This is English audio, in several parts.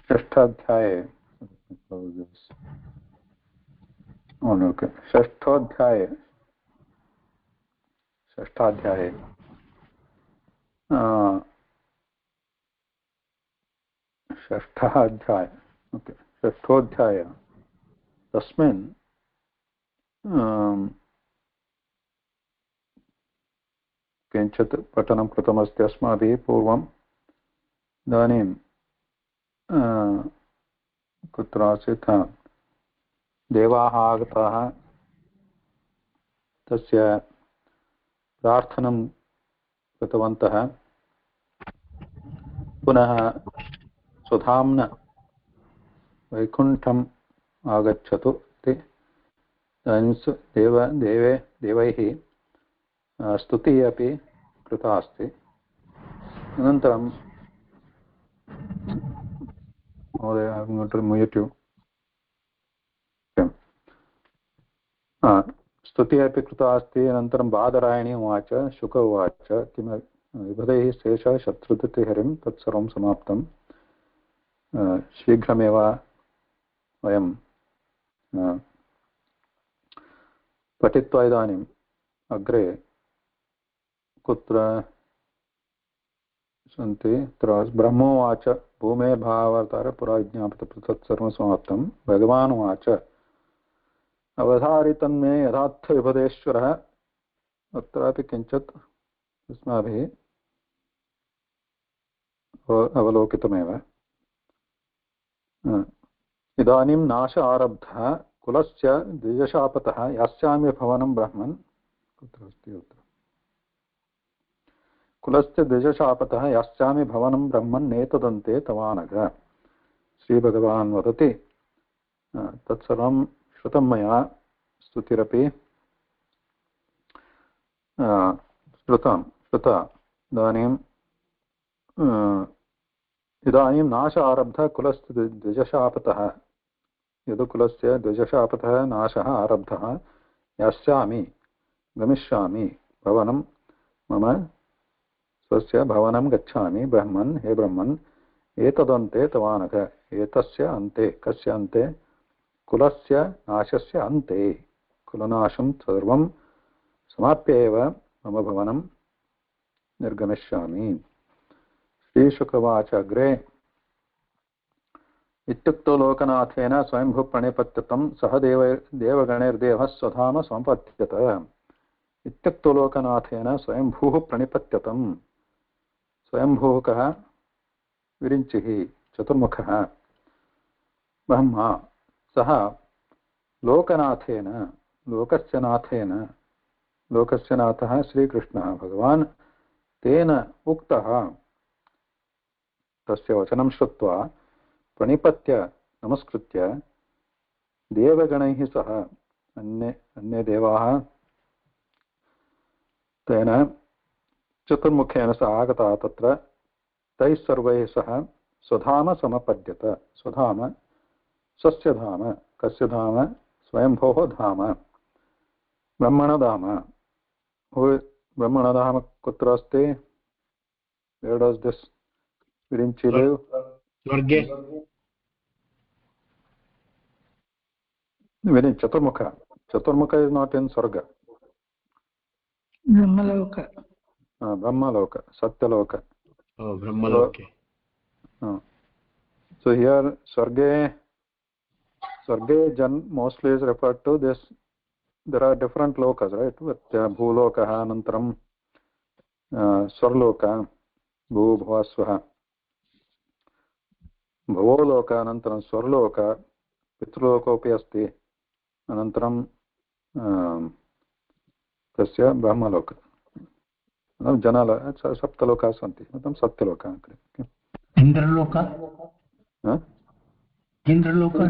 षष्ठाध्याये षष्ठाध्याये षष्ठः अध्याय ओके षष्ठोऽध्याय तस्मिन् किञ्चित् पठनं कृतमस्ति अस्माभिः पूर्वम् इदानीं कुत्र आसीत् देवाः आगताः तस्य प्रार्थनं कृतवन्तः पुनः स्वधाम्ना वैकुण्ठम् आगच्छतु इति इदानीं देवैः स्तुतिः अपि कृता अस्ति अनन्तरं महोदय स्तुतिः अपि कृता अस्ति अनन्तरं बादरायणी उवाच शुक उवाच किं विभदैः शेषः शत्रुधृतिहरिं तत्सर्वं समाप्तं शीघ्रमेव वयं पठित्वा इदानीम् अग्रे कुत्र सन्ति ब्रह्मोवाच भूमेर्भावावतार पुरा विज्ञापितं तत्सर्वं समाप्तं भगवान् उवाच अवधारितन्मे यथार्थविभदेश्वरः अत्रापि किञ्चित् अस्माभिः अवलोकितमेव इदानीं नाश आरब्धः कुलस्य द्विजशापतः यास्यामि भवनं ब्रह्मन् कुत्र अस्ति अत्र कुलस्य द्विजशापतः यास्यामि भवनं ब्रह्मन् नेतदन्ते तवानघ श्रीभगवान् वदति तत्सर्वं श्रुतं मया स्तुतिरपि श्रुता इदानीं नाश आरब्धः कुलस्य द्विजशापतः यदुकुलस्य द्विजशापतः नाशः आरब्धः यास्यामि गमिष्यामि भवनं मम स्वस्य भवनं गच्छामि ब्रह्मन् हे ब्रह्मन् एतदन्ते तवानघ एतस्य अन्ते कस्य अन्ते कुलस्य नाशस्य अन्ते कुलनाशं सर्वं समाप्य एव मम भवनं निर्गमिष्यामि श्रीशुकवाच अग्रे इत्युक्तो लोकनाथेन स्वयंभू प्रणिपत्यतं सह देवगणैर्देवः स्वधाम सम्पद्यत इत्युक्तो लोकनाथेन स्वयंभूः प्रणिपत्यतं स्वयंभूः कः विरिञ्चिः चतुर्मुखः ब्रह्मा सः लोकनाथेन लोकस्य नाथः श्रीकृष्णः भगवान् तेन उक्तः तस्य वचनं श्रुत्वा प्रणिपत्य नमस्कृत्य देवगणैः सह अन्ये देवाः तेन चतुर्मुखेन सह आगताः तत्र तैः सर्वैः सह स्वधाम समपद्यत स्वधाम स्वस्य धाम कस्य धाम स्वयंभोः धाम ब्रह्मणधाम ब्रह्मणधाम कुत्र अस्ति where does this Virinchi live स्वर्गे Chaturmukha is not in Swarga Brahmaloka Brahmaloka Satyaloka oh Brahmaloke so here Swarge Jan mostly is referred to this. There are different lokas, right? With Bhuloka, Anantaram, Swarloka, Bhu Bhuvasvaha, Bhuvoloka, Anantaram Swarloka, Pitrulokopi asti, Anantaram Tasya Brahmaloka. Janala, Saptaloka santi, Anantaram Satyaloka. Indraloka? Indraloka?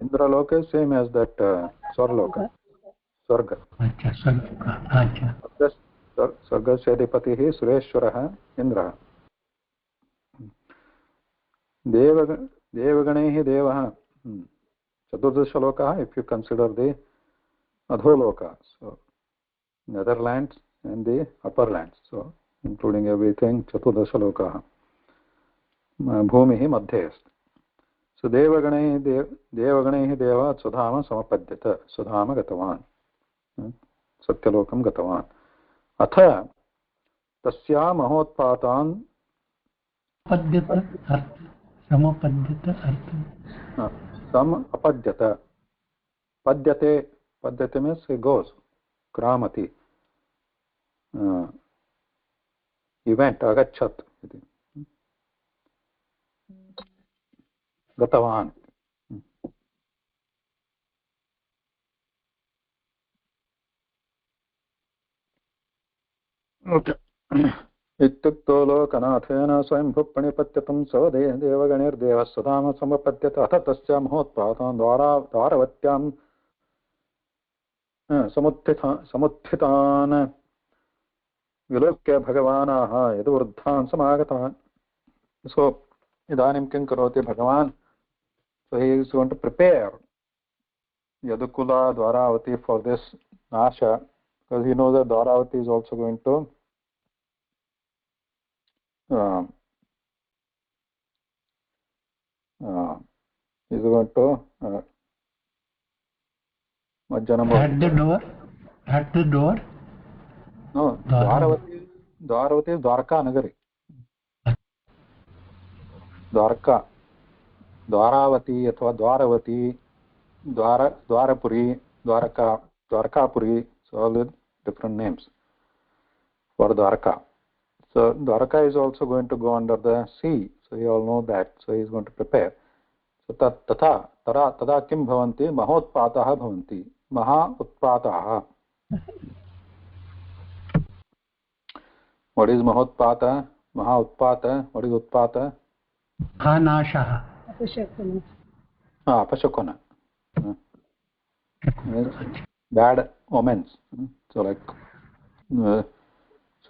Indraloka is same as that Swarloka. Swarga. Acha, Swarga. Acha. Swargasya adipatihi Sureshwarah Indrah. Devaganaihi Devah. Chaturdashaloka if you consider the Adholoka. So Netherlands and the upper lands. So including everything Chaturdashaloka. भूमिः मध्ये अस्ति। सो देवगणैः देवात् स्वधाम समपद्यत, स्वधाम गतवान्, सत्यलोकं गतवान्। अथ तस्या महोत्पातान् सम अपद्यत, पद्यते, पद्यते means he goes, क्रामति, event अगच्छत् इति, गतवान्। इत्युक्तो लोकनाथेन स्वयंभुः प्रणिपत्यतं स देवगणैर्देवः स्वधाम समपद्यत। अथ तस्य महोत्पातान् द्वारवत्यां समुत्थितान् विलोक्य भगवानाः यदुवृद्धान् समागतान्। सो इदानीं किं करोति भगवान्? So he is going to prepare Yadukula, Dwaravati for this Nasha, because he knows that Dwaravati is also going to at the door. No, Dwaravati is Dwarka Nagari. Dwarka, Dwaravati अथवा Dwaravati, Dwarapuri, Dwarka, Dwarkapuri, so all the different names for Dwarka. So Dwarka is also going to go under the sea, so you all know that, so he is going to prepare. So tada kim bhavanti, mahotpataha bhavanti, maha utpataha. What is mahotpata? Maha utpata. What is utpata? Hanasha. Apashakona. Bad omens. So like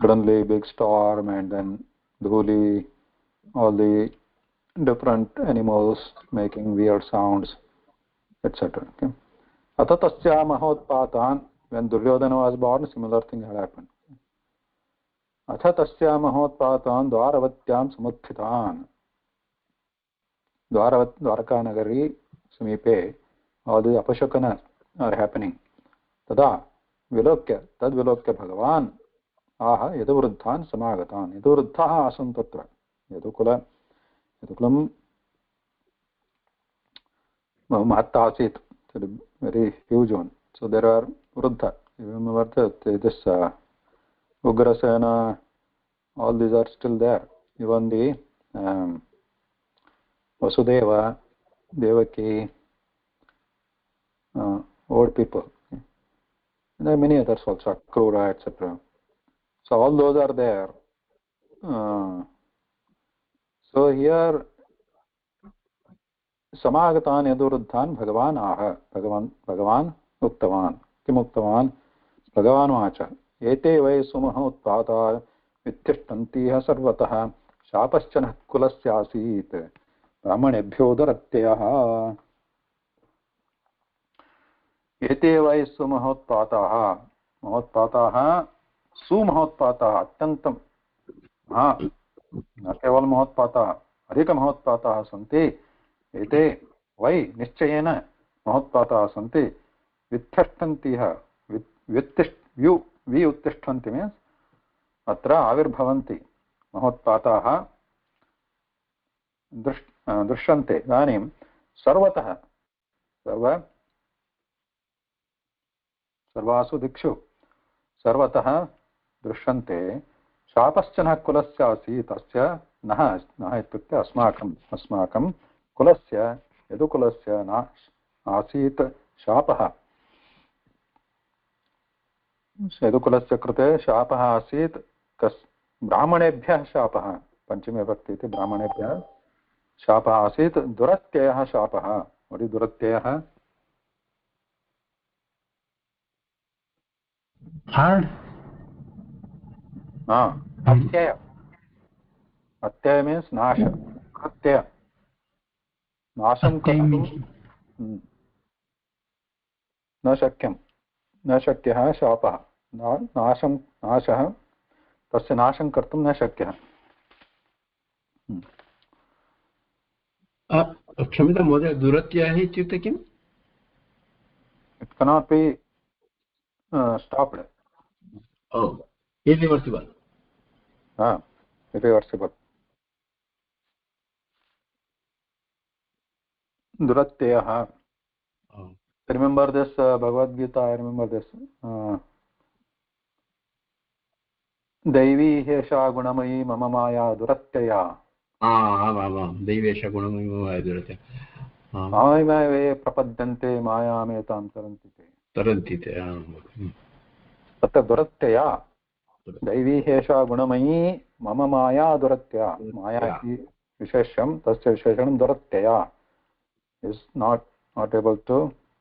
suddenly big storm and then dhuli, all the different animals making weird sounds, etc. Okay. Atatasya mahotpatan, when Duryodhana was born, similar thing had happened. Atatasya mahotpatan dwaravatyaam samuthitan. Dwarka Nagari Samipe, all the apashakana are happening. Tada vilokya, tad vilokya Bhagavan, aha yaduvruddhan samagatan. Yaduvruddhaha asan tatra. Yadukulam mahatta asit, very huge one. So there are Vruddha. You remember that this Ugrasena, all these are still there. Even the Vasudeva, Devaki, old people. And there are many others also, Akrura, etc. So all those are there. So here, Samagatan Yaduruddhan Bhagavan Aha. Bhagavan Uktavan. Kim Uktavan? Bhagavan Vacha. Ete vai sumaha utpata vittishtantiha sarvataha shapaschanah kulasyasit brahmanebhyo daratyah. एते वै सुमहोत्पाताः महोत्पाताः सुमहोत्पाताः अत्यन्तं न केवलं महोत्पाताः अधिकमहोत्पाताः सन्ति एते वै निश्चयेन महोत्पाताः सन्ति वित्तिष्ठन्तिः उत्तिष्ठन्ति means अत्र आविर्भवन्ति महोत्पाताः दृश्यन्ते इदानीं सर्वतः सर्वासु दिक्षु सर्वतः दृश्यन्ते शापश्चनः कुलस्य आसीत् अस्य नः इत्युक्ते अस्माकं कुलस्य यदुकुलस्य न आसीत् शापः यदुकुलस्य कृते शापः आसीत् ब्राह्मणेभ्यः शापः पञ्चमी विभक्ति इति ब्राह्मणेभ्यः शापः आसीत् दुरत्ययः शापः वडि दुरत्ययः hard अत्यय मीन्स् नाश कृत्य नाशं कर्तुं न शक्यः शापः नाशः तस्य नाशं कर्तुं न शक्यः क्षम्यतां महोदय, दुरत्यः इत्युक्ते किम्? It can't be stopped. Oh, irreversible. Irreversible. दुरत्ययः. Remember this Bhagavad Gita, I remember this. दैवी हेषा गुणमयी मम माया दुरत्यया. आमामां दैवेश गुणमयी दुरत्यः. मामेव प्रपद्यन्ते मायामेतां तरन्ति ते. तरन्ति ते. तत्र दुरत्यया. दैवी हेषा गुणमयी मम माया दुरत्यया. माया इति विशेषं, तस्य विशेषणं दुरत्यया. Is not able to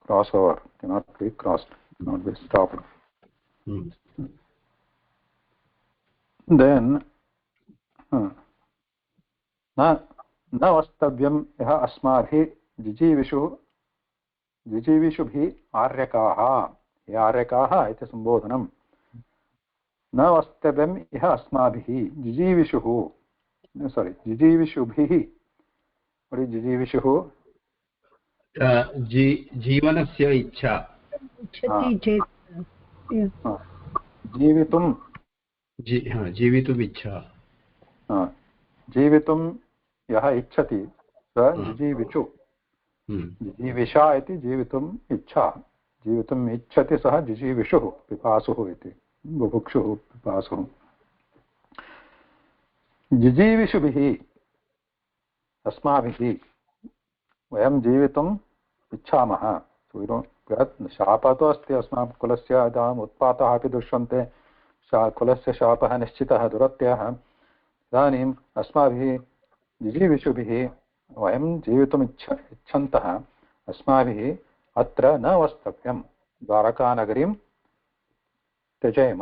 cross over, cannot be crossed, cannot be stopped. Then न वस्तव्यं यः अस्माभिः जिजीविषुभिः आर्यकाः. ये आर्यकाः इति सम्बोधनं. न वस्तव्यं यः अस्माभिः जिजीविषुः, सारी जिजीविषुभिः. जिजीविषुः जीवनस्य इच्छा. जीवितुं जीवितुम् इच्छा. जीवितुं यः इच्छति स जिजीविषु. जिजीविषा इति जीवितुम् इच्छा. जीवितुम् इच्छति सः जिजीविषुः, पिपासुः इति. बुभुक्षुः, पिपासुः. जिजीविषुभिः अस्माभिः वयं जीवितुम् इच्छामः. शापः तु अस्ति अस्माकं कुलस्य. इदानीम् उत्पाताः अपि दृश्यन्ते. कुलस्य शापः निश्चितः, दुरत्यः. इदानीम् अस्माभिः जिजीविषुभिः वयं जीवितुम् इच्छन्तः अस्माभिः अत्र न वस्तव्यं. द्वारकानगरीं त्यजेम.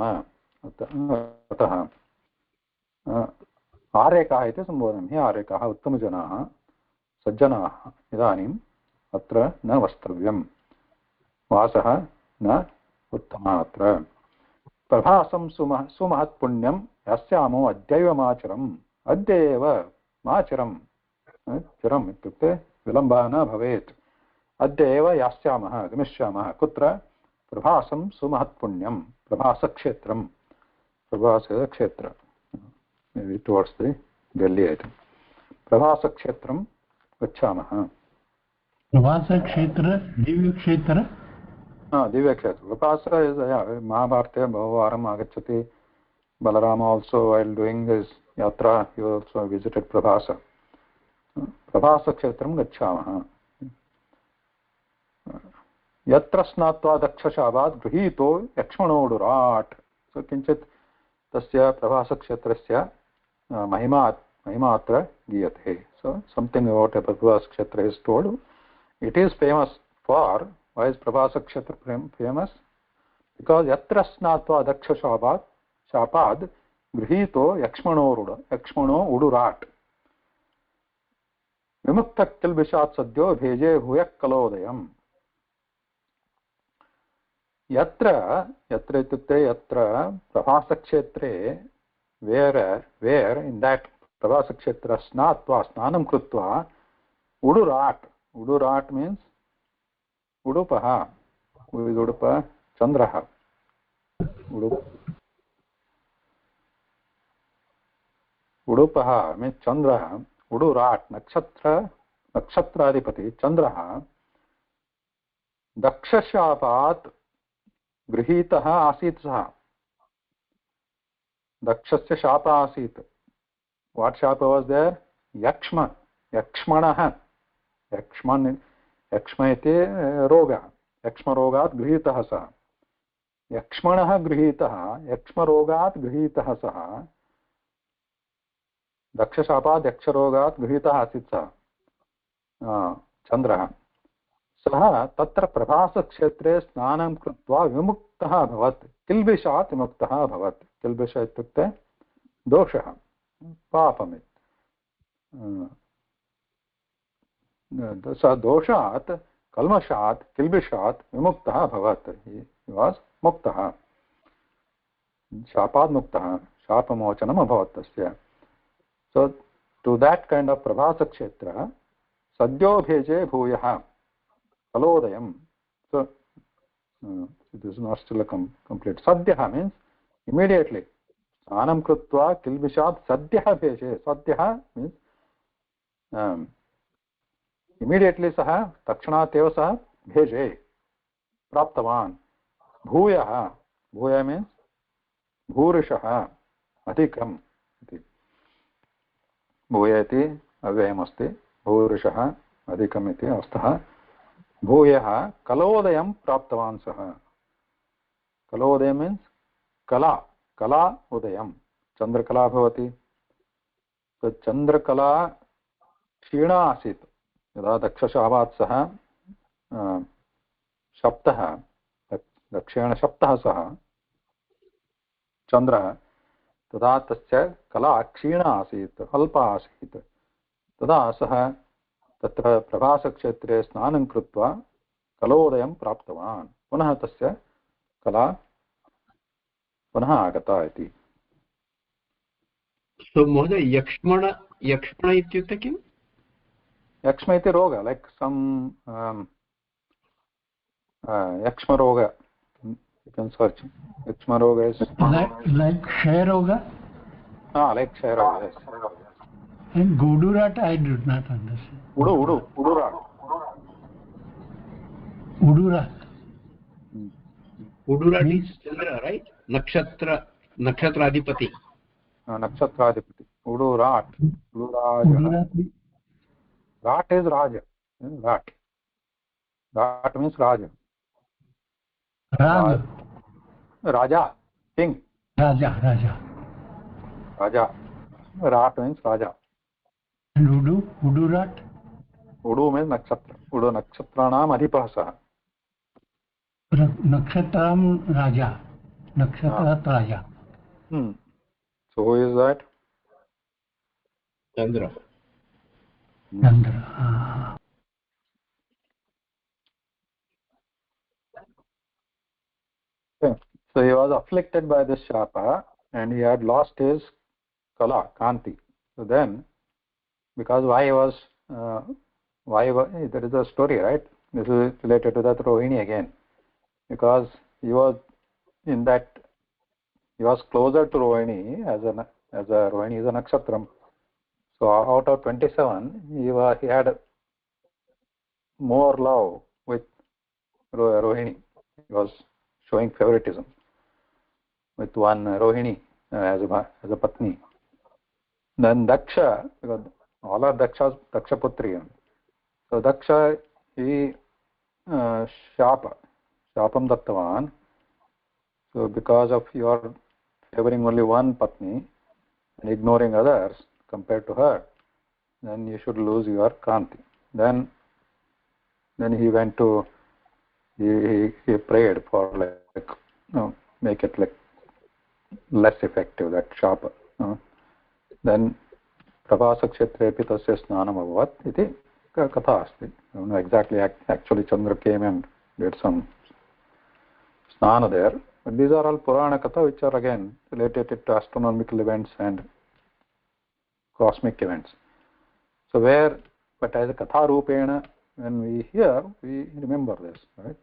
अतः आर्यकाः इति सम्बोधनं. हि आर्यकाः, उत्तमजनाः, सज्जनाः, इदानीम् अत्र न वस्तव्यं. वासः न उत्तमः अत्र. प्रभासं सुमहत्पुण्यं यास्यामो अद्यैव माचरम्. अद्य एव माचरम्. चिरम् इत्युक्ते विलम्बः न भवेत्. अद्य एव यास्यामः, गमिष्यामः. कुत्र? प्रभासं सुमहत्पुण्यं. प्रभासक्षेत्रं. प्रभासक्षेत्र टुवर्ड्स् द डेल्ली ऐटम्. प्रभासक्षेत्रं गच्छामः. प्रवासक्षेत्र, दिव्यक्षेत्र. दिव्यक्षेत्र. प्रभास महाभारते बहुवारम् आगच्छति. Balarama also, while doing his yatra, he also visited Prabhasa. Prabhasa kshetram gacchamaha. Yatra snatva dakshashabad grihito yakshmanodurat. So kinchit tasya Prabhasa kshetrasya mahima atra giyate. So something about a Prabhasa kshetra is told. It is famous for, why is Prabhasa kshetra famous? Because yatra snatva dakshashabad शापाद गृहीतो यक्ष्मणो उडुराट. विमुक्त किल्बिषात् सद्यो भेजे भूयः कलोदयम्. यत्र इत्युक्ते यत्र प्रभासक्षेत्रे वेर् in that प्रभासक्षेत्र स्नात्वा स्नानं कृत्वा उडुराट् मीन्स् उडुपः. उडुप चन्द्रः. उडुपः मीन्स् चन्द्रः. उडुराट् नक्षत्राधिपति चन्द्रः दक्षशापात् गृहीतः आसीत्. सः दक्षस्य शापः आसीत्. What shaap was there? यक्ष्मणः. यक्ष्म इति रोगः. यक्ष्मरोगात् गृहीतः सः. यक्ष्मणः गृहीतः. यक्ष्मरोगात् गृहीतः सः. दक्षशापात् यक्षरोगात् गृहीतः आसीत् सः चन्द्रः. सः तत्र प्रभासक्षेत्रे स्नानं कृत्वा विमुक्तः अभवत्. किल्बिषात् विमुक्तः अभवत्. किल्बिष इत्युक्ते दोषः, पापम्. सः दोषात्, कल्मषात्, किल्बिषात् विमुक्तः अभवत्. हि वास् मुक्तः. शापात् मुक्तः. शापमोचनम् अभवत् तस्य. So to that kind of Prabhasa Kshetra, Sadyo bheje bhuyaha kalodayam. So this is not still a complete. Sadyaha means immediately. Anam krutva kilbishat sadyaha bheje. Sadyaha means immediately saha takshanat eva saha bheje praptavan. Bhuyaha. Bhuya means bhurishah adhikam. भूय इति अव्ययमस्ति भूरिशः अधिकम् इति अर्थः भूयः कलोदयं प्राप्तवान् सः कलोदय means कला उदयं चन्द्रकला भवति चन्द्रकला क्षीणा आसीत् यदा दक्षशावात् सः शप्तः दक्षेण शप्तः सः चन्द्रः तदा तस्य कला क्षीणा आसीत् अल्पा आसीत् तदा सः तत्र प्रभासक्षेत्रे स्नानं कृत्वा कलोदयं प्राप्तवान् पुनः तस्य कला पुनः आगता इति महोदय यक्ष्मण इत्युक्ते किम् यक्ष्म इति रोग लैक् सम् यक्ष्मरोग you can search yක්ෂmāroga is like Kshayaroga? Like Kshayaroga, yes. And Gudurat I do not understand. Udurat. Udurat is Chandra, right? Nakshatradipati. Nakshatradipati. Udurat. Rat is Raja. Rat means Raja. Raja, king. Raja. Rat means Raja. And Udurat? Udu means nakshatra. Udu nakshatranam adhipah saha. Nakshatram Raja. Nakshatrat Raja. So who is that? Chandra. Okay. So he was afflicted by this shapa and he had lost his kala, kanti. So then, because there is a story, right? This is related to that Rohini again. Because he was closer to Rohini as a Rohini is a nakshatram. So out of 27, he had more love with Rohini. He was showing favoritism with one Rohini as a patni. Then Daksha, because all are Daksha Putri. So Daksha, he Shapam Dattavan. So because of your favoring only one patni and ignoring others compared to her, then you should lose your Kanti. Then he went to he prayed for make it like less effective, that Shapa. Then Prabhasakshetrepi tasya snanam abhavat iti katha asti. I don't know exactly, actually Chandra came and did some snana there. But these are all Purana katha which are again related to astronomical events and cosmic events. So but as a katha rupena, when we hear, we remember this, right?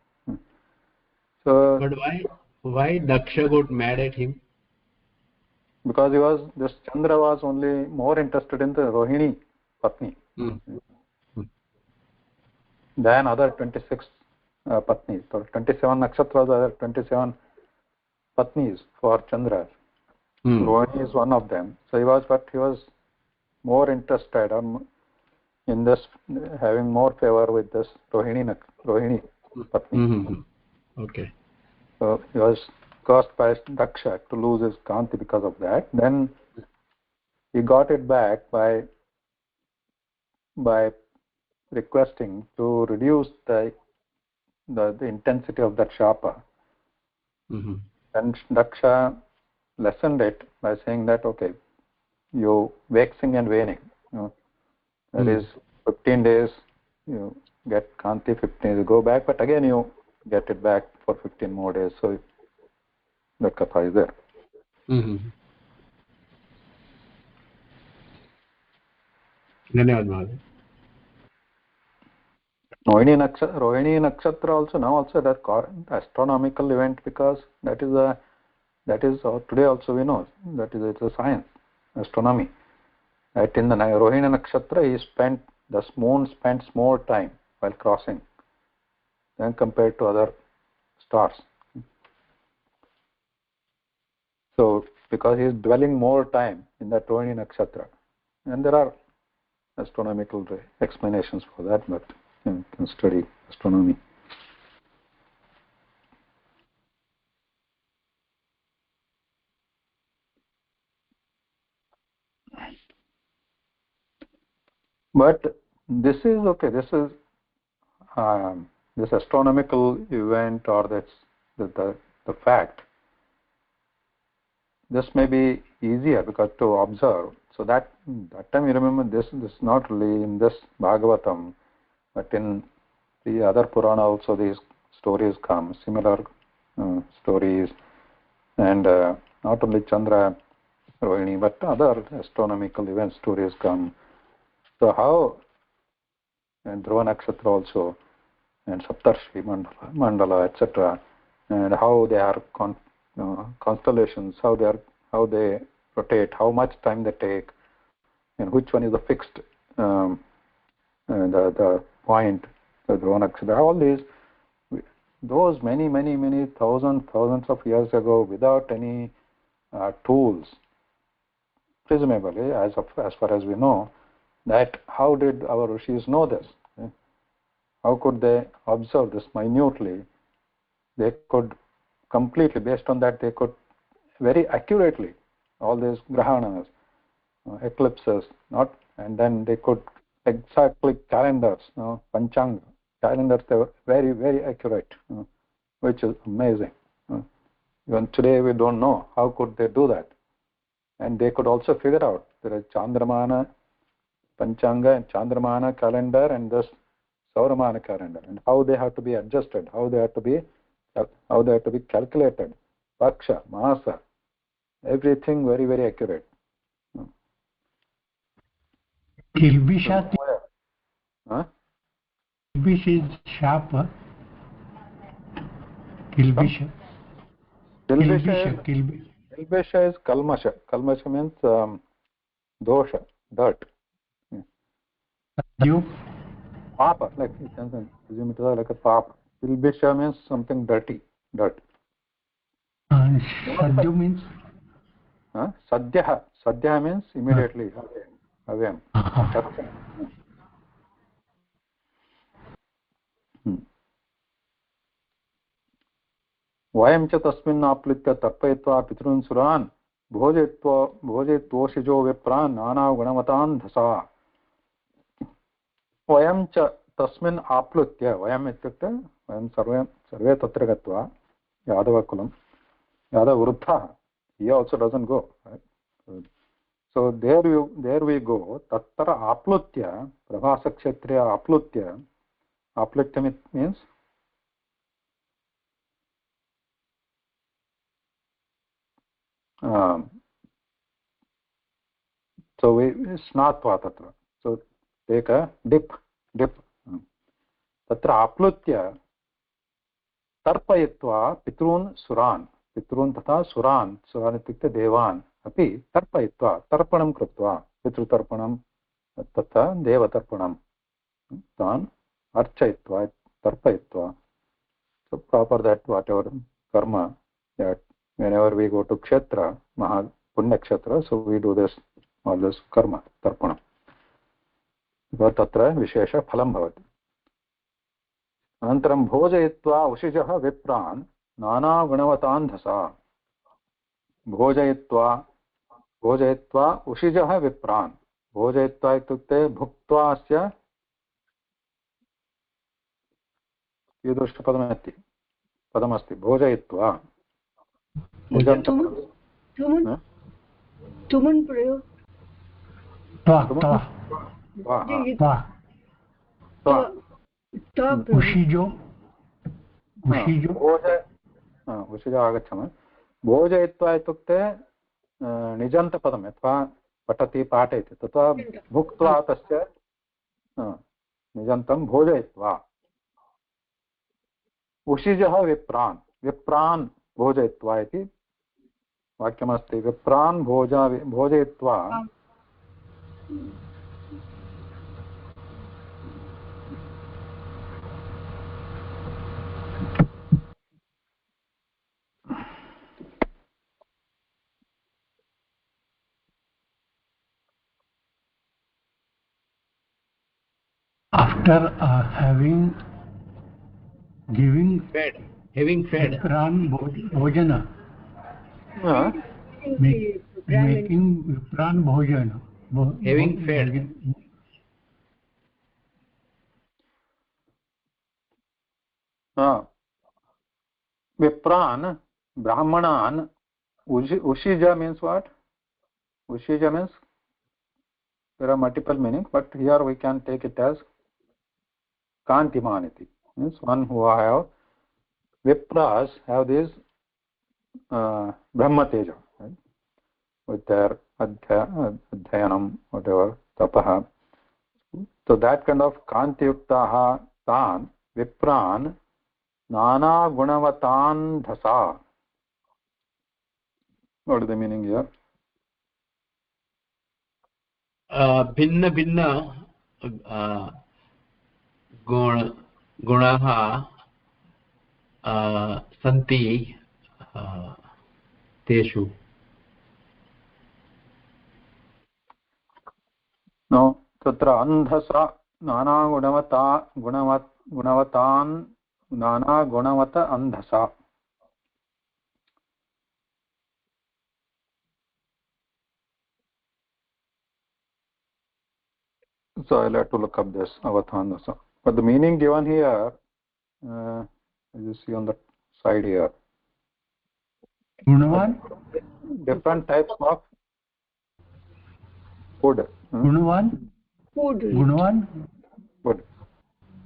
So, but why Daksha got mad at him? Because this Chandra was only more interested in the Rohini Patni than other 26 Patnis. So 27 nakshatras are 27 Patnis for Chandra. Rohini is one of them. So he was more interested in this, having more favor with this Rohini Patni. Okay. So he was caused by Daksha to lose his Kanti because of that. Then he got it back by requesting to reduce the intensity of that Shapa. And Daksha lessened it by saying that, okay, you waxing and waning. That is 15 days, you get Kanti, 15 days you go back, but again you get it back for 15 more days. So the katha is there. धन्यवाद महोदय. Rohini Nakshatra also now also that astronomical event, because that is today also we know that it's a science, astronomy. That in the Rohini Nakshatra the moon spends more time while crossing than compared to other stars. So because he is dwelling more time in that Rohini Nakshatra, and there are astronomical explanations for that, but you can study astronomy. But this is okay. This astronomical event, or that's the fact. This may be easier because to observe. So that time you remember this is not really in this Bhagavatam, but in the other Purana also these stories come, similar stories, and not only Chandra, Rohini, but other astronomical event stories come. So how, and Dhruva Nakshatra also, and Saptarshi Mandala, etc., and how they are constellations, how they rotate, how much time they take, and which one is the fixed the point, the Dhruva Nakshatra. All these, those many thousands of years ago, without any tools, presumably, as far as we know, that how did our rishis know this? How could they observe this minutely? They could completely, based on that, they could very accurately, all these grahanas, eclipses, and then they could exactly calendars, panchanga calendars. They were very accurate, which is amazing. Even today we don't know how could they do that, and they could also figure out there is Chandramana Panchanga and Chandramana calendar and this Sauramana calendar, and how they have to be adjusted, how they have to be calculated, Paksha, Masa, everything very accurate. Kilbisha is sharp. Kilbisha. Kilbisha is Kalmasha. Kalmasha means dosha, dirt. You? Papa, like you can assume it is like a papa. Kilbisha means something dirty, dirt. Sadhya means? Sadhya means immediately. Avyam. वयं च तस्मिन् आप्लुत्य तर्पयित्वा पितॄन् सुरान् भोजयित्वोषिजो विप्रान् नानागुणवतान् धसा. वयं च तस्मिन् आप्लुत्य, वयम् इत्युक्ते वयं सर्वे तत्र गत्वा, यादवकुलं, यादववृद्धः, he also doesn't go, right? So there we go. Tatra aplutya, Prabhasakshetriya aplutya means so we snatva tatra. So take a dip. Tatra aplutya tarpayitva pitrun suran. Pitrun tata suran itukte devan api tarpayitva, tarpanam krutva, pitrutarpanam tata devatarpanam, tan archayitva, tarpayitva. So proper that whatever karma, that whenever we go to kshetra, Maha Punya Kshetra, so we do this, all this karma, tarpanam. Because tatra vishesha phalam bhavati. Anantaram bhojayitva ushijah vipran nana gunavatan dhasa. Bhojayitva ushijah vipran. Bhojayitva itukte bhuktva asya कीदृशपदमस्ति पदमस्ति भोजयित्वा तुमन प्रयोग उषिजो आगच्छामः. भोजयित्वा इत्युक्ते निजन्तपदम्, यथा पठति पाठयति, तथा भुक्त्वा तस्य निजन्तं भोजयित्वा उषिजः विप्रान् विप्रान् भोजयित्वा इति वाक्यमस्ति विप्रान् भोजयित्वा after giving having fed Vipran bhojana, making Vipran bhojana, having fed Vipran Brahmanan Ushija means what? Ushija means there are multiple meanings, but here we can take it as Kantimaniti, means one who have Vipras have this Brahma Teja, right? With their Adhyanam, whatever, Tapaha. So that kind of Kantiyuktaha Tan Vipran Nana Gunavatan Dhasa. What is the meaning here? भिन्न भिन्न गुणाः सन्ति तेषु No, तत्र अन्धसा गुणवतान् नानागुणवत अन्धसा. So I'll have to look up this avatandasa. But the meaning given here, you see on the side here, Gunavan, different types of food. Gunavan, Food.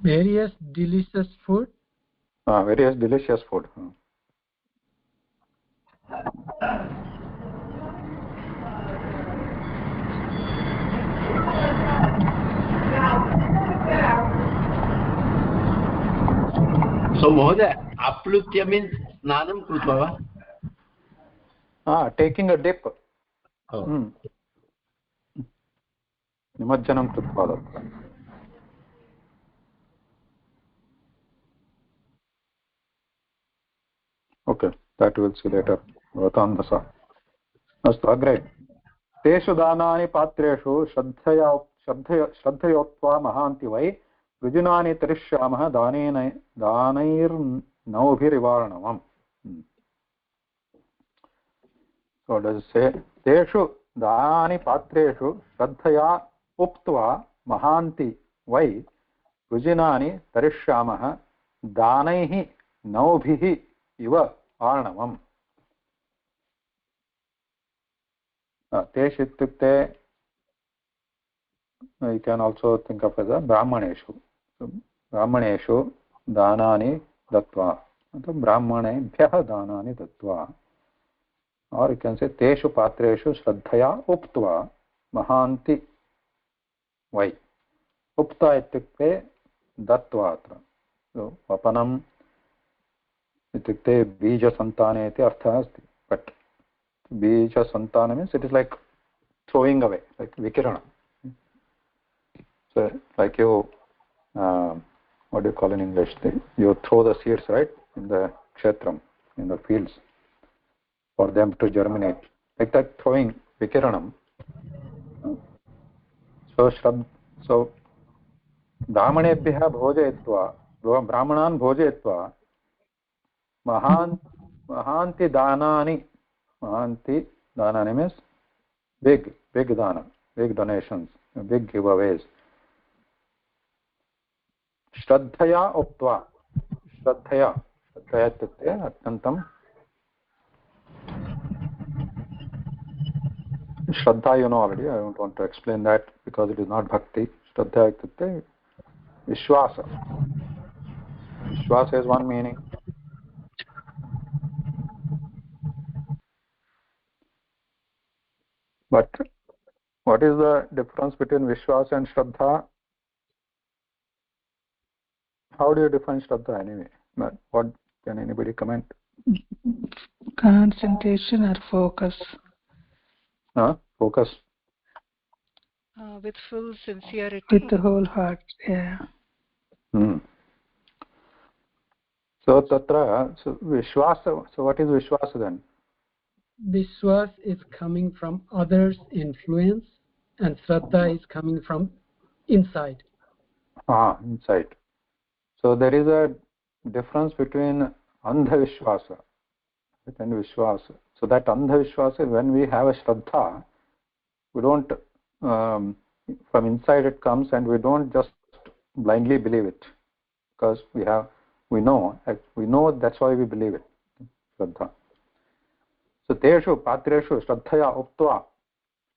Various delicious food. Various delicious food. So Mahoday, aplutya means snanam krutva va? Taking a dip. Oh. Nimajjanam krutva. Okay, that we'll see later. Avatandasa. Astu agre. Teshu danani patreshu श्रद्धयोक्त्वा Mohanty why वृजुनानि तरिष्यामः दानैर्नौभिरिवारणवम्. So does it say teshu दानानि पात्रेषु श्रद्धया उक्त्वा महान्ति वै वृजुनानि तरिष्यामः दानैः नौभिः इव वारणवम्. तेषु इत्युक्ते you can also think of as a brahmaneshu. So brahmaneshu danani dattva, so brahmanebhyah danani dattva, or you can say teshu patreshu shraddhaya uptva mahanti vai. Upta ityukte dattva atra. So vapanam ityukte bija santane iti artha asti, but bija santana means it is like throwing away, like vikirana. So like you, what do you call in English? You throw the seeds, right, in the kshetram, in the fields, for them to germinate. Like that, throwing vikiranam. So brahmanebhyah bhojayitva, brahmanan bhojayitva, mahanti danani means big dana, big donations, big giveaways. श्रद्धया उक्त्वा श्रद्धया इत्युक्ते अत्यन्तं श्रद्धा, you know already, I don't want to explain that because it is not bhakti. Shraddha ityukte vishwasa. Vishwasa is one meaning. But what is the difference between vishwasa and shraddha? How do you define shraddha anyway? But what can anybody comment? Concentration or focus. Focus. With full sincerity. With the whole heart, yeah. So tatra, so vishwasa, so what is vishwasa then? Vishwas is coming from others' influence, and Shraddha is coming from inside. Inside. So there is a difference between andha vishwasa and vishwasa. So that andha vishwasa, when we have a shraddha, we don't, from inside it comes, and we don't just blindly believe it, because we know that's why we believe it. Shraddha. So teshu patreshu shraddhaya uktva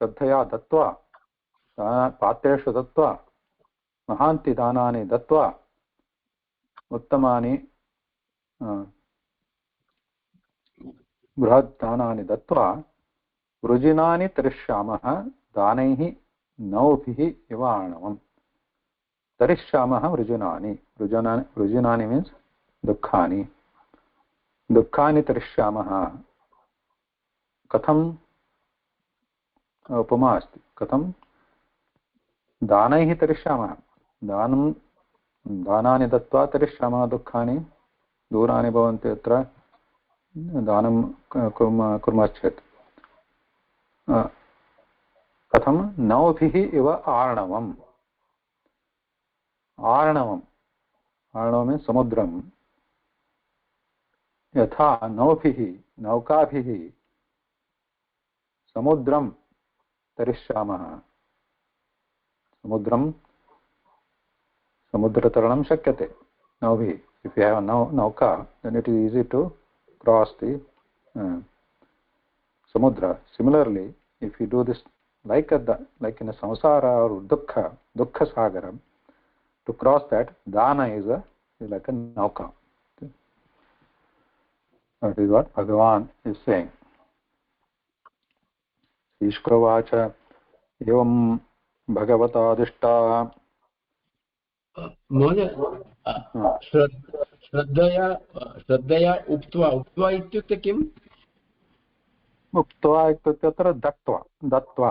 श्रद्धया दत्वा पात्रेषु दत्वा महान्ति दानानि दत्वा उत्तमानि बृहत् दानानि दत्वा वृजिनानि तरिष्यामः दानैः नौभिः इव आर्णवम् तरिष्यामः वृजिनानि वृजिनानि means दुःखानि तरिष्यामः कथं उपमा अस्ति कथं दानैः तरिष्यामः दानानि दत्वा तरिष्यामः दुःखानि दूरानि भवन्ति अत्र दानं कुर्मश्चेत् कथं नौभिः इव आर्णवम् मीन्स् समुद्रं यथा नौकाभिः समुद्रं तरिष्यामः समुद्रतरणं शक्यते नौभिः. If you have a nauka, then it is easy to cross the samudra. Similarly, if you do this like in a samsara or dukkha sagaram, to cross that, dana is like a nauka. That is what Bhagavan is saying. Ishkravacha evam bhagavataadishta. महोदय श्रद्धया उक्त्वा इत्युक्ते किम्? उक्त्वा इत्युक्ते अत्र दत्वा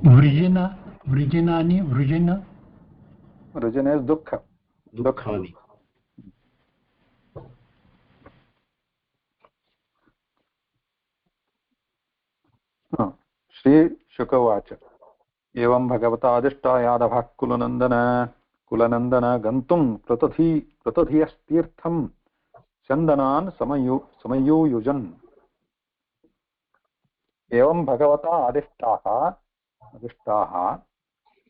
वृजिनानि वृजन is दुःखानि. श्रीशुकवाच एवं भगवता आदिष्टा यादवः कुलनन्दन गन्तुं कृतधियस्तीर्थं चन्दनान् समयूयुजन्. एवं भगवता आदिष्टाः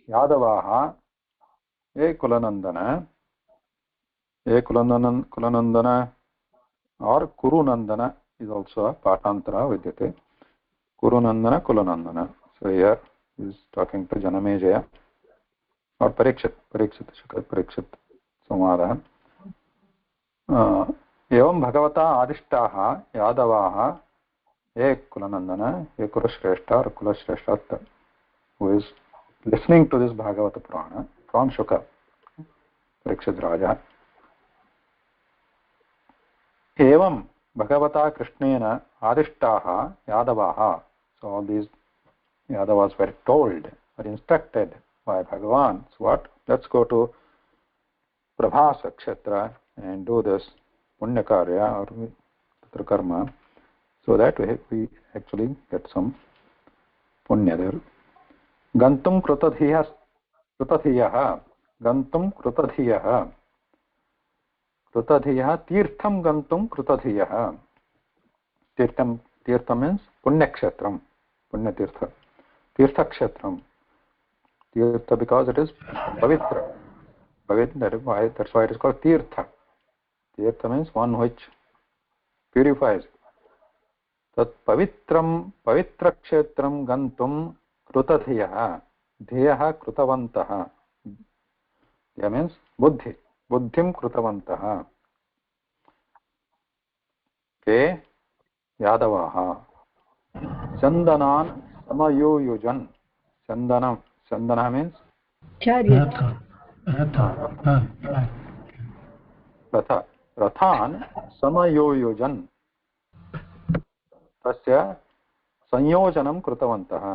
यादवाः ये कुलनन्दन और कुरुनन्दन is also a patantara vidyate. Kulanandana. So here he is talking to Janamejaya or Parikshit Samvada. Evam Bhagavata Adishtaha Yadavaha Ye Kulanandana, Ye Kurashreshta or Kulashreshta, who is listening to this Bhagavata Purana from Shuka, Parikshit Raja. Evam Bhagavata Krishnena Adishtaha Yadavaha. So all these Yadavas were told or instructed by Bhagavan. So what? Let's go to Prabhasa Kshetra and do this Punya Karya or Tatra Karma, so that we actually get some Punya there. Gantum Krutadhiyaha. Tirtham Gantum Krutadhiyaha. Tirtham means Punyakshetram. Punya Tirtha. Tirtha Kshetram. Tirtha because it is Pavitra. That's why it is called Tirtha. Tirtha means one which purifies. Tat Pavitra Kshetram Gantum Krutadhiyaha. Dhiyaha Krutavantaha. That means Buddhim Krutavantaha. Ke Yadavaha. Chandanan Samayuyujan. Chandana means रथान् समयोयोजन् तस्य संयोजनं कृतवन्तः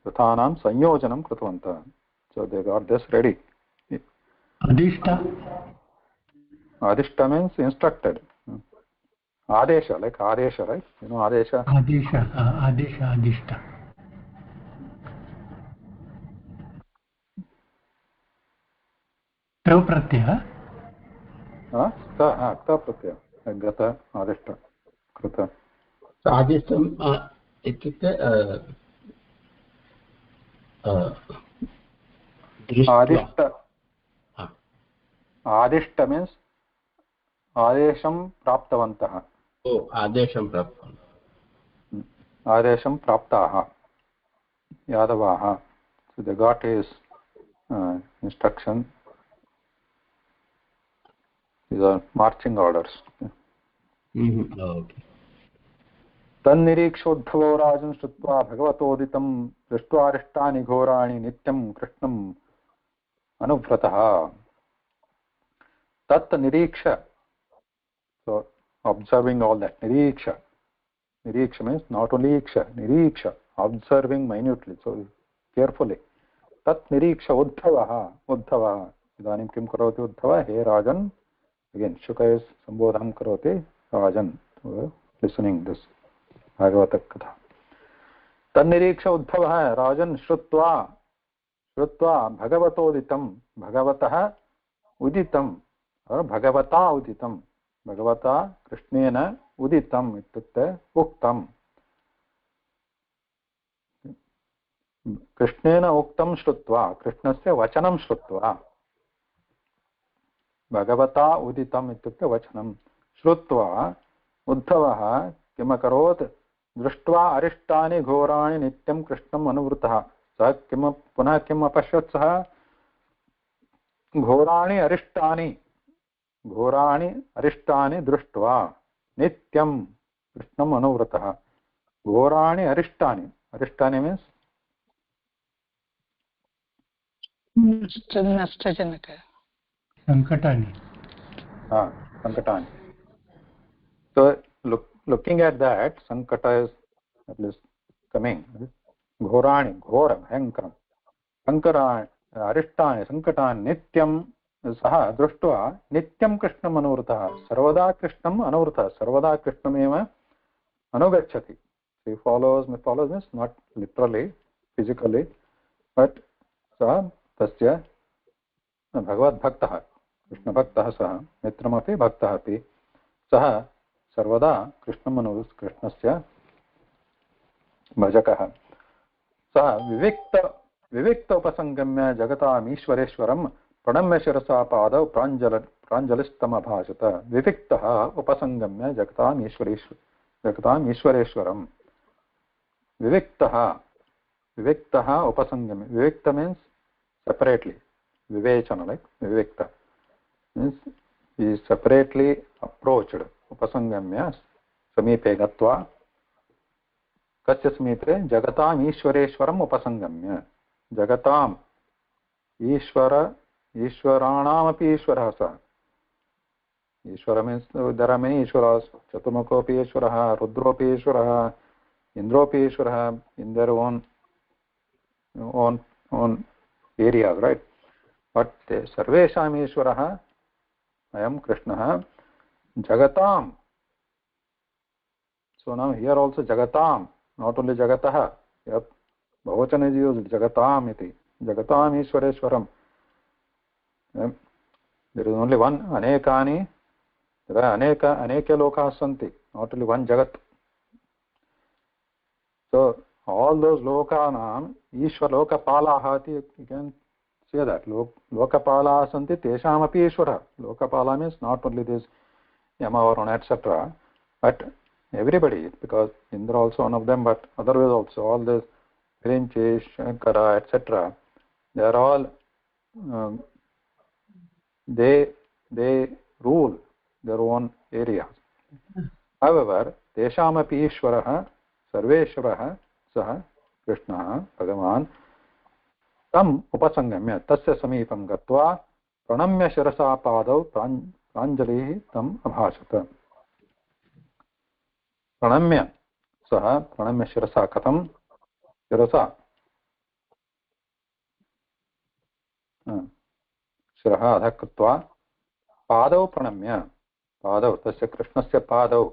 रथानां संयोजनं कृतवन्तः so they got this ready. Adishta means instructed. Adesha, like Adesha, right? You know Adesha? Adishta. Tav pratyaya? Ta pratyaya. Gata, Adishta, Krita. आदिष्टम् इत्युक्ते आदिष्ट means आदेशं प्राप्तवन्तः. आदेशं प्राप्तवन्तः. आदेशं प्राप्ताः यादवाः. So they got his instruction. These are marching orders. Okay. तन्निरीक्षोद्धवो राजन् श्रुत्वा भगवतोदितं दृष्ट्वारिष्टानि घोराणि नित्यं कृष्णम् अनुव्रतः. तत् निरीक्ष, so observing all that. Niरीक्ष means not only iksha, niरीक्ष, observing minutely, so carefully. तत् निरीक्ष उद्धवः इदानीं किं करोति उद्धवः? हे राजन्, again शुक is सम्बोधनं करोति राजन्, listening this भागवत कथा. तन्निरीक्ष उद्धवः राजन् श्रुत्वा भगवतोदितं, भगवतः उदितं, भगवता उदितं, भगवता कृष्णेन उदितम् इत्युक्ते उक्तं, कृष्णेन उक्तं श्रुत्वा, कृष्णस्य वचनं श्रुत्वा, भगवता उदितम् इत्युक्ते वचनं श्रुत्वा उद्धवः किमकरोत्? दृष्ट्वा अरिष्टानि घोराणि नित्यं कृष्णम् अनुवृतः. सः पुनः किम् अपश्यत्? सः घोराणि अरिष्टानि दृष्ट्वा नित्यं कृष्णम् अनुवृतः. घोराणि अरिष्टानि means Sankatani. Sankatani. So looking at that, Sankata is at least coming. Ghorani, Ghora, Bhankaram. Sankarani, Arishtani, Sankatani, Nityam, Saha, Drushtva, Nityam Krishnam Anurtha. Sarvada Krishnam Anurtha. Sarvada Krishnameva Anugachati. So he follows means not literally, physically, but Saha, Tasya, Bhagavad Bhaktah. Krishna Bhaktah Saha, Mitramapi Bhaktah Api. सः सर्वदा कृष्णमनु कृष्णस्य भजकः. सः विविक्त उपसंगम्य जगतामीश्वरेश्वरं प्रणम्य शिरसा पादौ प्राञ्जलिस्तमभाषत. विविक्तः उपसंगम्य जगतामीश्वरेश्वरं. विविक्तः उपसंगम्य. Vivikta means separately, vivechan, like vivikta means he separately approached. Upasangamya, समीपे गत्वा. कस्य समीपे? जगताम् ईश्वरेश्वरम् उपसंगम्य. जगताम् ईश्वराणामपि ईश्वरः सः. ईश्वर means there are many ईश्वराः. चतुर्मुखोऽपि ईश्वरः, रुद्रोऽपि ईश्वरः, इन्द्रोऽपि ईश्वरः, in their own areas, right? But सर्वेषाम् ईश्वरः अयं कृष्णः. Jagatam. So now here also Jagatam, not only Jagatah. Yep. Bahuvachan is used. Jagatam iti. Jagatam Ishwareshwaram. Yep. There is only one. Anekani. There are aneke lokas santi. Not only one Jagat. So all those lokanam Ishwar lokapalaha iti. You can say that. Lokapalaha santi tesham api Ishwara. Lokapala means not only this Yama, Varuna, etc. But everybody, because Indra also one of them, but otherwise also all this Virinchi, Shankara, etc. They are all they rule their own areas. However, Teshamapi Ishwarah, Sarveshwarah, Saha, Krishna, Bhagavan, तम् उपसंगम्य तस्य समीपं गत्वा प्रणम्य शिरसा पादौ प्राञ्जलिः तम् अभाषत। प्रणम्य सः प्रणम्य शिरसा कथं शिरसा शिरः अधः कृत्वा पादौ प्रणम्य पादौ तस्य कृष्णस्य पादौ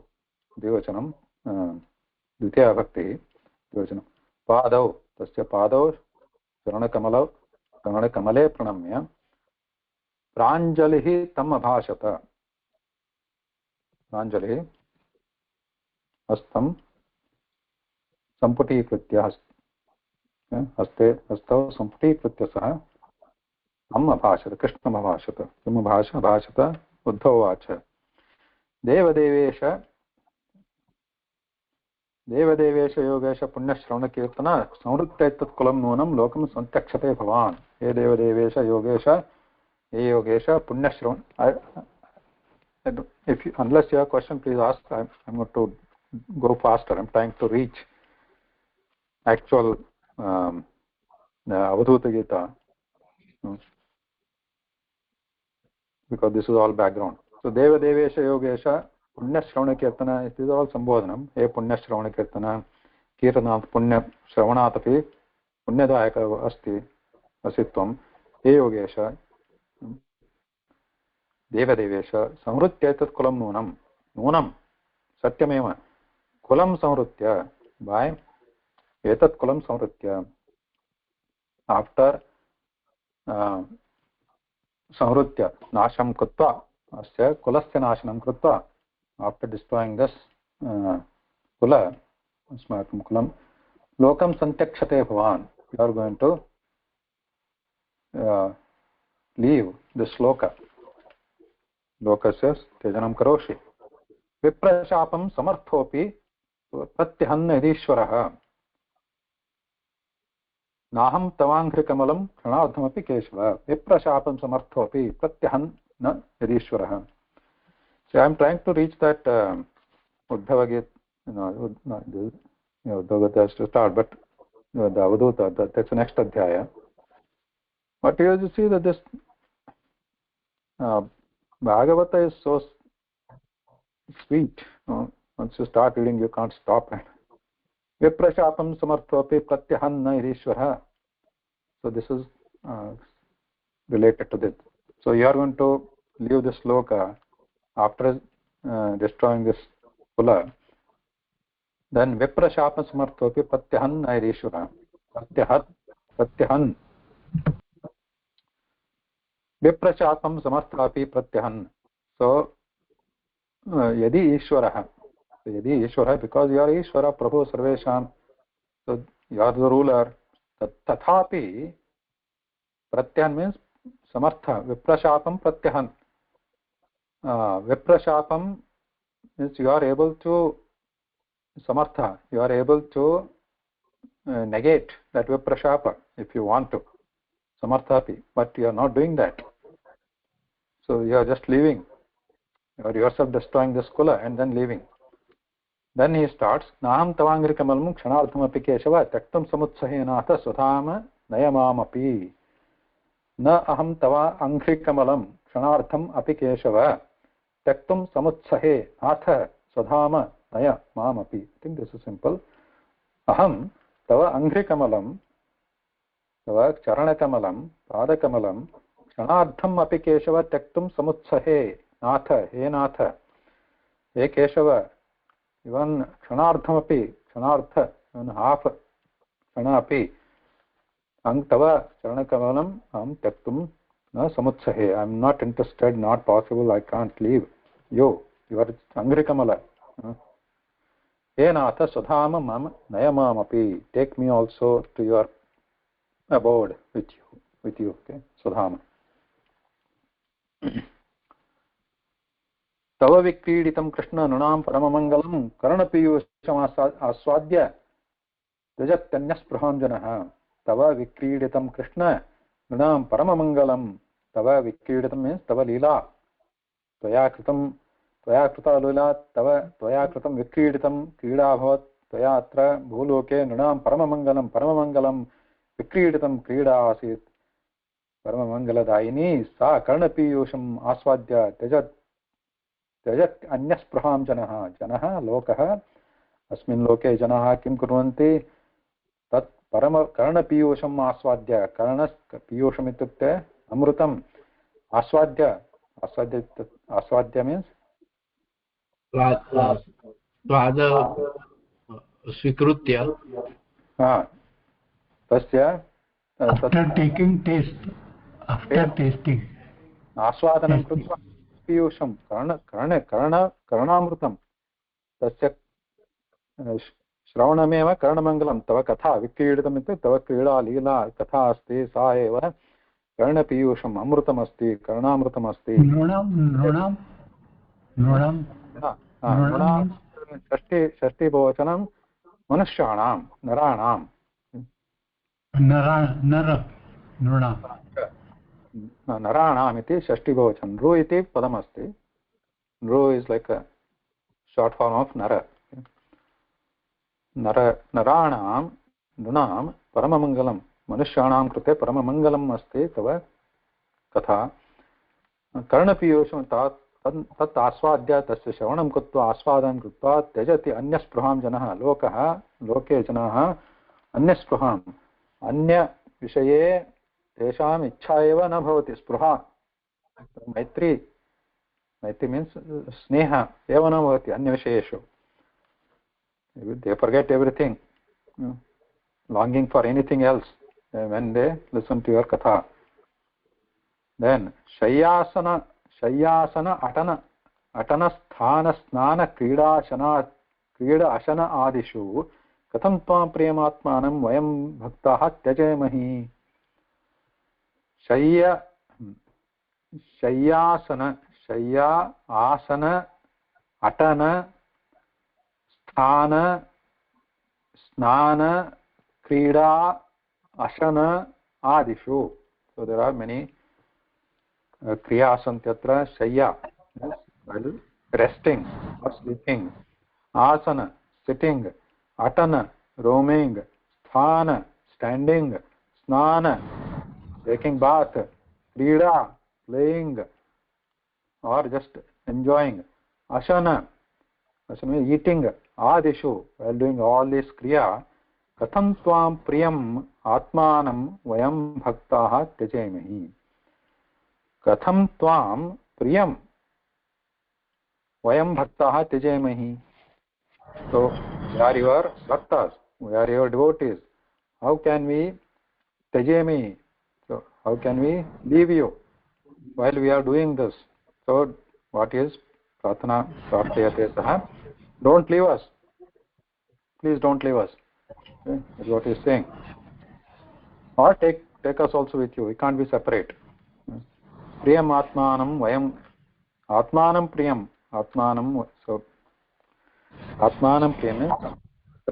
द्विवचनं द्वितीया भक्तिः द्विवचनं पादौ तस्य पादौ चरणकमले प्रणम्य प्राञ्जलिः तम् अभाषत। प्राञ्जलिः हस्तं सम्पुटीकृत्य हस्तौ सम्पुटीकृत्य सः तम् अभाषत कृष्णम् अभाषत। किम् अभाषत उद्धवोवाच देवदेवेश योगेश पुण्यश्रवणकीर्तन संवृत्तैतत्कुलं नूनं लोकं सन्त्यक्षते भवान्। हे देवदेवेश योगेश हे Yogesh पुण्यश्रवण। Unless you have a question, please ask. I'm going to go faster. I'm trying to reach actual Avadhuta Gita because this is all background. So Deva Devesha Yogesha Punya Shravana Kirtana, it is all Sambodhanam. He Punya Shravana Kirtana Kirtanat Punya Shravanatapi Punyadayaka Asti Asitvam He Yogesha Deva Devesha Samrutyaitat Kulam Nunam Satyameva Kulam Samrutya by Etat Kulam Samrutya after संहृत्य नाशं कृत्वा अस्य कुलस्य नाशनं कृत्वा after destroying this कुल अस्माकं कुलं लोकं सन्त्यक्षते भवान् you are going to leave this लोकस्य त्यजनं करोषि विप्रशापं समर्थोऽपि प्रत्यहन् यदीश्वरः नाहं तवाङ्घ्रिकमलं क्षणार्धमपि केशव विप्रशापं समर्थोऽपि प्रत्यहन् न यदीश्वरः. So I am trying to reach that Uddhava Gita, Uddhava Gita has to start, but the Avadhuta, that's the next adhyaya. But here you see that this Bhagavata is so sweet. Once you start reading, you can't stop it. Viprashapam samarthopi pratyahan na irishvara. So this is related to this. So you are going to leave this sloka after destroying this kula. Then viprashapam samarthopi pratyahan na irishvara. Pratyahan. Viprashapam samarthapi pratyahan. So yadi ishvara. Yadi ishvara, because you are ishvara prabhu sarvesham, so you are the ruler. Tathapi pratyahan means samartha. Viprashapam pratyahan. Viprashapam means you are able to samartha, you are able to negate that viprashapa if you want to, samarthapi, but you are not doing that. So you are just leaving, you are yourself destroying this kula and then leaving. Then he starts, Naham tavangrikamalam kshanarthamapi keshava taktam samutsahenatha swadhama nayamamapi. Na aham tava angrikamalam kshanartham api keshava taktum samutsahe atha swadhama naya mamapi. I think this is simple. Aham tava angrikamalam tava charanakamalam padakamalam kshanartham api keshava taktum samutsahe natha he natha he keshava even kshanarthamapi kshanartha even half kshana api ang tava charanakamalam aham taktum na samutsahe. I am not interested, not possible, I can't leave you. You are angrikamala. Enatha swadhama mam nayamamapi. Take me also to your abode with you. Okay, swadhama. Tava vikriditam krishna nunam paramamangalam karanapiyusham aswadya rajatanyas prahanjanaha. Tava vikriditam krishna nunam paramamangalam. Tava vikriditam means tava lila. Tvaya कृता लीला तव त्वया कृतं विक्रीडितं क्रीडा अभवत् त्वया अत्र भूलोके नृणां परममङ्गलं विक्रीडितं क्रीडा आसीत् परममङ्गलदायिनी सा कर्णपीयूषम् आस्वाद्य त्यजत् अन्यस्पृहां जनः लोकः अस्मिन् लोके जनाः किं कुर्वन्ति तत् कर्णपीयूषम् आस्वाद्य पीयूषम् इत्युक्ते अमृतम् आस्वाद्य मीन्स् स्वाद स्वीकृत्य तस्य आस्वादनं कृत्वा पीयूषं कर्णामृतं तस्य श्रवणमेव कर्णमङ्गलं तव कथा विक्रीडितम् इत्युक्ते तव क्रीडा लीला कथा अस्ति सा एव कर्णपीयूषम् अमृतमस्ति कर्णामृतमस्ति षष्ठी बहुवचनं मनुष्याणां नराणां नराणाम् इति षष्ठी बहुवचनं नृ इति पदमस्ति nri is like a short form of नराणां नृणां परममङ्गलं मनुष्याणां कृते परममङ्गलम् अस्ति तव कथा कर्णपीयूषं तत् आस्वाद्य तस्य श्रवणं कृत्वा आस्वादनं कृत्वा त्यजति अन्यस्पृहां जनः लोके जनाः अन्यस्पृहाम् अन्यविषये तेषाम् इच्छा एव न भवति स्पृहा मैत्री मीन्स् स्नेह एव न भवति अन्यविषयेषु they forget everything longing for anything else when they listen to your katha. Then shayyasana atana sthana snana krida ashana adishu katham tvam priyamatmanam vayam bhaktaha tyajemahi. Shayyasana asana atana sthana snana krida ashana adishu. So there are many kriya santyatra. Shayya, well, resting or sleeping, asana, sitting, atana, roaming, sthana, standing, snana, taking bath, krida, playing or just enjoying, ashana eating, adishu, while doing all this kriya, katham tvam priyam atmanam vayam bhaktaha tyajemahi. Katham tvam priyam vayam bhaktaha tyajemahi. So we are your bhaktas, we are your devotees. How can we tyajemi? So how can we leave you while we are doing this? So what is pratana prarthayate saha? Don't leave us. Please don't leave us. Okay? That's what he's saying. Or take us also with you. We can't be separate. Priyam atmanam vayam atmanam priyam atmanam. So atmanam priyam is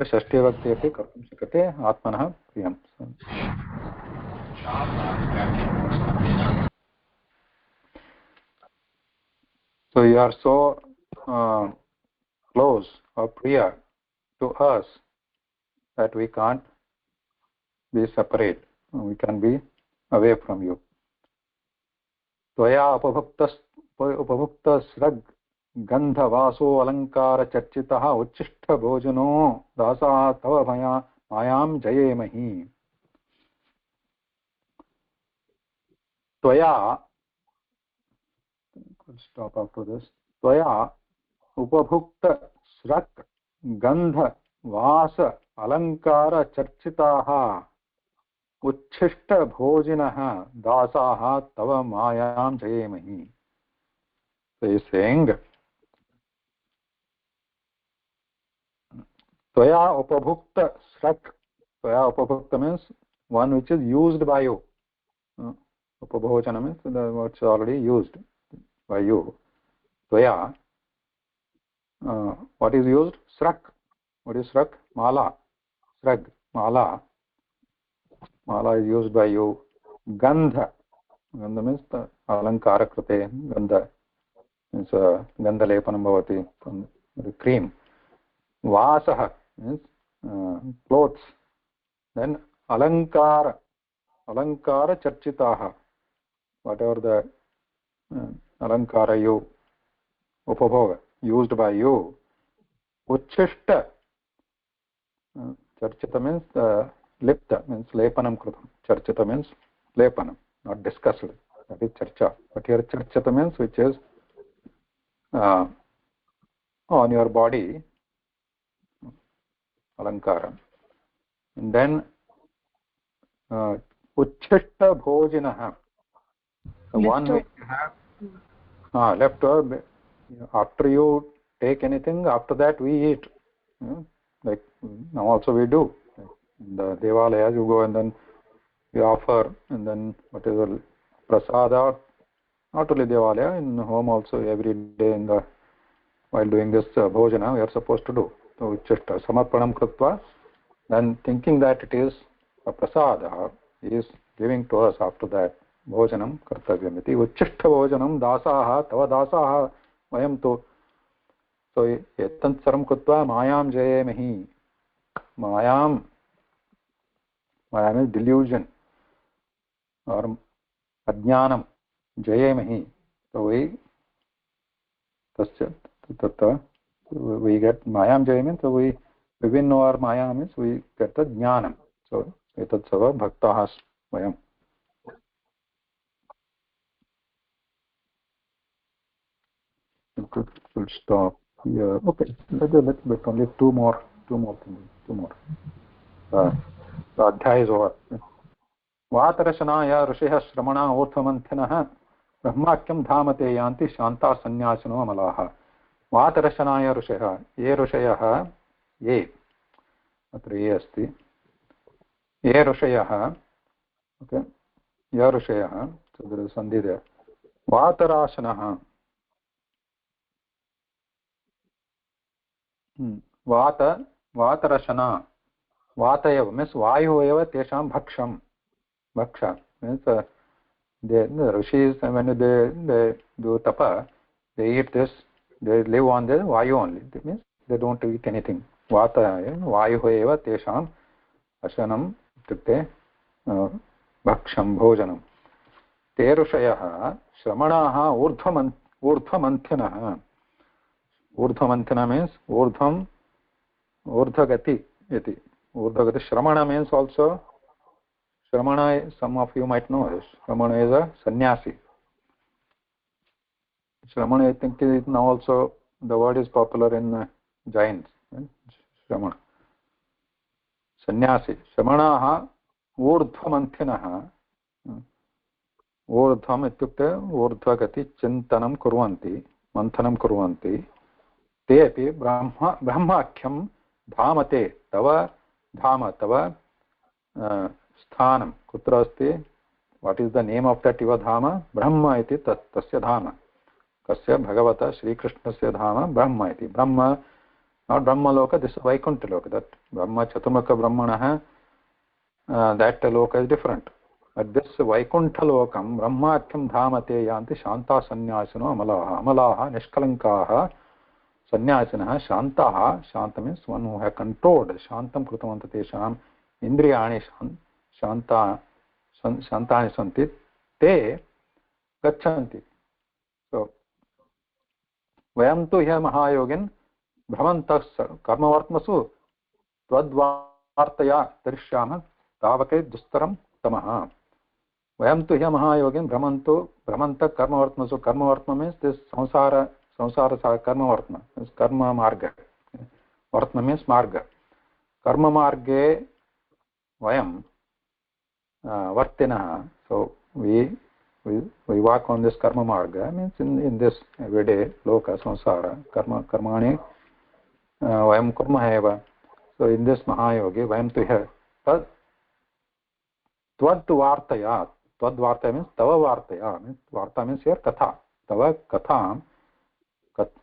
षष्ठी भक्ति अपि कर्तुं शक्यते आत्मनः प्रियं. So you are so close or priya to us that we can't be separate. We can be away from you. Tvaya upabhukta srag gandha vaso alankara charchitaha uchishta bhojano dasa tava mayam jayemahi. Tvaya, stop after this. Tvaya upabhukta srak gandha vasa alankara charchitaha uchishta bhojinaha dasaha tava mayam jayemahi. So he is saying, Tvaya upabhukta srak. Tvaya upabhukta means one which is used by you. Upabhojana means what's already used by you. Tvaya. What is used? Srak. What is srak? Mala. Srag. Mala. Mala is used by you. Gandha. Gandha means the alankara krute. Gandha means gandha lepanam bhavati. Cream. Vasaha means clothes. Then alankara charchitaha, whatever the alankara you upabhoga used by you. Uchishta, charchita means lipta, means lepanam krutam. Charchita means lepanam, not discussed. That is charcha. But here charchita means which is on your body, alankara. And then uchishta bhojinaha, the one which you have leftover. After you take anything, after that we eat. Like now also we do. Like in the Devalayas you go and then we offer, and then whatever prasada, not only Devalaya, in home also every day while doing this bhojana we are supposed to do. So just samarpanam krutva, then thinking that it is a prasada, he is giving to us after that. Bhojanam kartavyam iti uchishta bhojanam dasaha tava dasaha vayam tu. So etant saram krutva mayam jayemehi. Mayam is delusion or ajnanam jayemehi. So we get mayam jayemehi. So we win over maya means we get the jnanam. So etat sava bhaktahas vayam. We'll stop here. Okay, let's make only two more things. The adhyaya is over. Vatarashanaya ऋषयः श्रमणा ऊर्ध्वमन्थिनः ब्रह्माख्यं धामते यान्ति शान्ता सन्न्यासिनो अमलाः. वातरशनाय ऋषयः, ये ऋषयः, ये अत्र ये अस्ति, ये ऋषयः, ओके, ये ऋषयः, सन्धिः वातराशनः, वातरशना, vata eva means vayu eva tesham bhaksham. Bhaksha means the rishis, when they do tapa, they eat this, they live on the vayu only. That means they don't eat anything. Vata vayu eva tesham ashanam itukte bhaksham bhojanam. Te rishayah shramanaha urdhvamanthinah. Urdhvamanthina means urdhagati iti. Urdhagati. Shramana means also, Shramana, some of you might know this. Shramana is a sannyasi. Shramana, I think, is now also the word is popular in Jains. Shramana. Sannyasi. Shramanaha urdhvamanthinah. Urdhvam itukte urdhvagati chintanam kurvanti, manthanam kurvanti. Te api brahmakyam dhamate tava dhama tava sthanam kutra asti. What is the name of that iva dhama? Brahma iti tasya dhama. Kasya bhagavata Shri Krishnasya dhama Brahma iti. Brahma, not Brahma loka, this is Vaikuntha loka. That Brahma chaturmukha brahmanaha, that loka is different. But this Vaikuntha lokam brahmakyam dhamate yanti shanta sannyasino amalaha. Amalaha nishkalankaha sannyasinaha shantaha. Shanta means one who have controlled. Shantam krutamanta tesham indriyani shantani santi te gachanti. So vayam tu hya mahayogin bhramantas karmavartmasu tvadvartaya darishyama tavake dustaram tamaha. Vayam tu hya mahayogin bhramanta karmavartmasu. Karmavartma means this samsara karmavartma means karma marga. Vartma means marga. Karma marge vayam vartinaha. So we walk on this karma marga, means in this everyday loka samsara karmani vayam kurma eva. So in this mahayogi vayam tu hya tvad vartaya. Tvad vartaya means tava vartaya. Means varta means here katha. Tava katham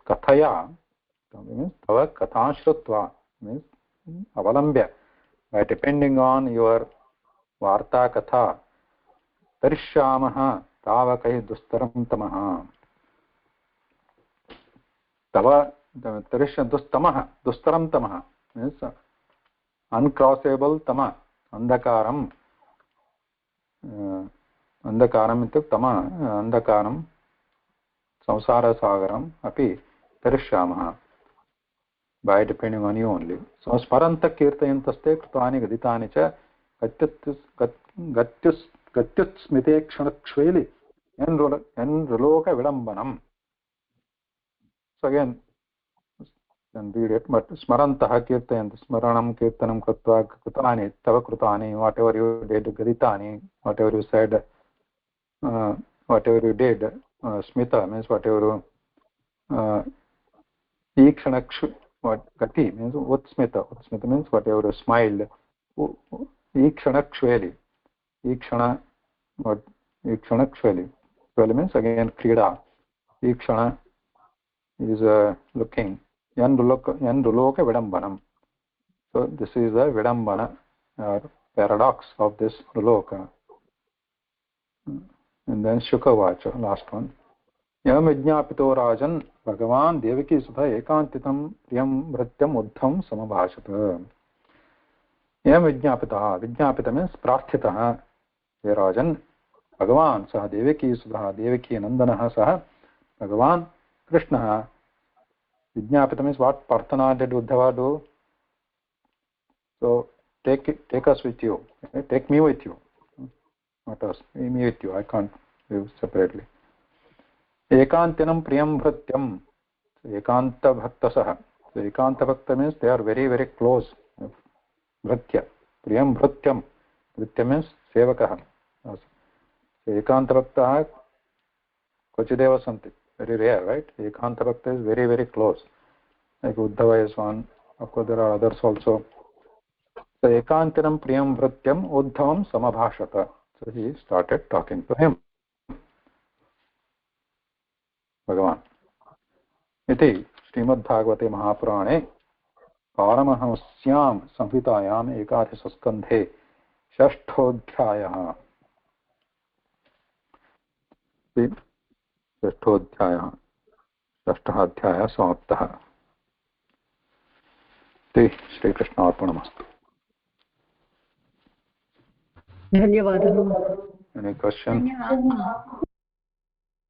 kathaya means tava katha shrutva means avalambya. By depending on your varta katha tarishyamaha tavakai dustaram tamaha. Tava tarishyam dustaram tamaha means uncrossable tama. अन्धकारम् अन्धकारम् इत्युक्ते अन्धकारं संसारसागरम् अपि तरिष्यामः by depending on you only. So smaranta kirtayantaste krutani gaditani cha gatyut smite kshanakshveli enroloka vidambanam. So again, then read it, but smarantaha kirtayanti smaranam kirtanam kritva krutani tava krutani, whatever you did, gaditani, whatever you said, whatever you did, smita means whatever ikshanakshu, what gati means utsmita means whatever you smiled, ikshanakshaveli, ikshana, what ikshanakshaveli means again krida, ikshana is looking, yanduloka vidambanam. So this is the vidambana paradox of this loka. And then Shukavacha, last one. Yam Vijñāpito Rajan Bhagavan Devaki Sudha Ekantitam Priyam Vratyam Uddham Samabhashata. Yam Vijñāpita. Vijñāpita means Prarthitaha. Ye Rajan Bhagavan Saha Devaki Sudha Devaki Nandanaha Saha Bhagavan Krishnaha. Vijñāpita means what Parthana did Uddhava do. So take us with you. Take me with you. Not us. Me with you. I can't live separately. Ekantinam priyam bhrityam. Ekanta bhaktasah. So ekanta bhakta means they are very, very close. Bhritya. Priyam bhrityam. Bhritya means sevakah. So ekanta bhakta kvachideva santi. Very rare, right? Ekanta bhakta is very, very close. Like Uddhava is one. Of course, there are others also. So ekantinam priyam bhrityam uddhavam samabhashata. So he started talking to him. भगवान् इति श्रीमद्भागवते महापुराणे पारमहंस्यां संहितायाम् एकादशस्कन्धे षष्ठोऽध्यायः षष्ठः अध्यायः समाप्तः इति श्रीकृष्णार्पणमस्तु धन्यवादः Any question?